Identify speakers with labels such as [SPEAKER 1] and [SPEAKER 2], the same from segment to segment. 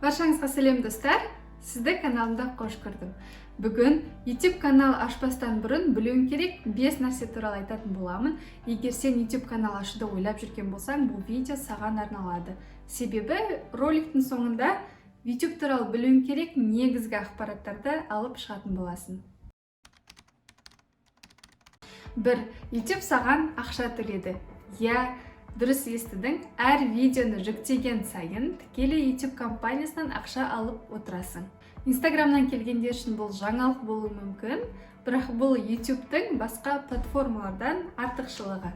[SPEAKER 1] Баршаңызға сәлем достар, сізді каналымда қош көрдім. Бүгін YouTube канал ашпастан бұрын білуің керек 5 нәрсе туралы айтатын боламын. Егер сен YouTube канал ашуды ойлап жүрген болсаң, бұл видео саған арналады. Себебі роликтің соңында YouTube туралы білуің керек негізгі ақпараттарды алып шығатын боласың. 1. YouTube саған ақша төледі. Дұрыс естідің, әр видеоны жүктеген сайын тікелей YouTube компаниясынан ақша алып отырасың. Инстаграмнан келгендер үшін бұл жаңалық болуы мүмкін, бірақ бұл YouTube'тың басқа платформалардан артықшылығы.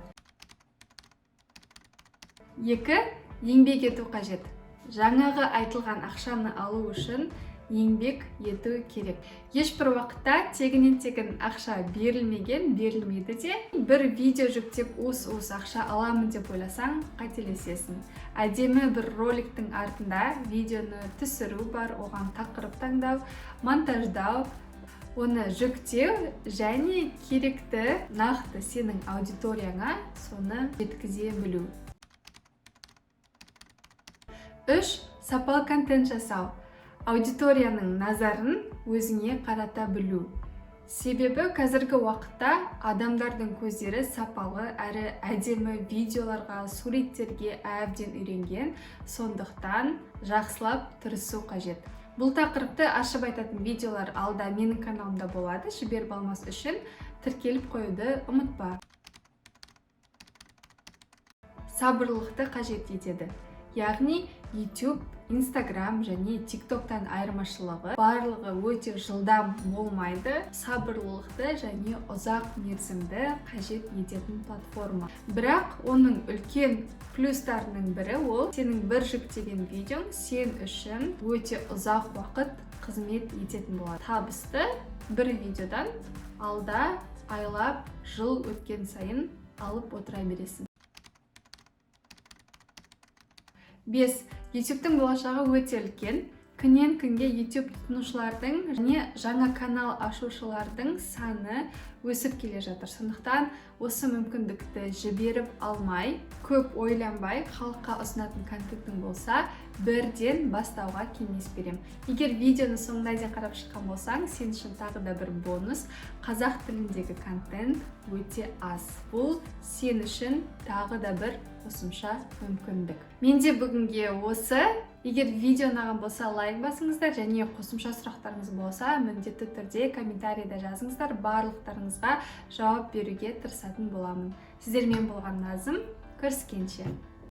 [SPEAKER 1] 2. Еңбек ету қажет. Жаңағы айтылған ақшаны алу үшін еңбек ету керек. Ешбір уақытта тегінен ақша берілмейді де. Бір видео жүктеп ус ақша аламын деп ойласаң, қателесесің. Әдемі бір роликтің артында видеоны түсіру бар, оған тақырып таңдау, монтаждау, оны жүктеу және керекті нақты сенің аудиторияңа соны жеткізе білу. 3. Сапалы контент жасау. Аудиторияның назарын өзіңе қарата білу. Себебі қазіргі уақытта адамдардың көздері сапалы әрі әдемі видеоларға, суреттерге әбден үйренген, сондықтан жақсылап тырысу қажет. Бұл тақырыпты ашып айтатын видеолар алда менің каналымда болады, жіберіп алмас үшін тіркеліп қоюды ұмытпа. Сабырлықты қажет етеді. Яғни YouTube, Instagram және TikTok-тан айырмашылығы барлығы өте жылдам болмайды, сабырлылықты және ұзақ мерзімді қажет ететін платформа. Бірақ оның үлкен плюстарының бірі ол сенің бір жүктеген видеоң сен үшін өте ұзақ уақыт қызмет ететін болады. Табысты бір видеодан алда айлап, жыл өткен сайын алып отыра бересің. 5. YouTube'тың болашағы өте үлкен. Күннен күнге YouTube тұтынушылардың және жаңа канал ашушылардың саны өсіп келе жатыр. Сондықтан осы мүмкіндікті жіберіп алмай, көп ойланбай, халыққа ұсынатын контенттің болса, бірден бастауға кеңес берем. Егер видеоны соңына дейін қарап шыққан болсаң, сен үшін тағы да бір бонус. Қазақ тіліндегі контент өте аз. Бұл сен үшін тағы да бір қосымша мүмкіндік. Менде бүгінге осы. Егер видео ұнаған болса, лайк басыңыздар және қосымша сұрақтарыңыз болса, міндетті түрде комментарийда жазыңыздар. Барлықтарыңызға жауап беруге тырысатын боламын. Сіздермен болған Назым. Көріскенше.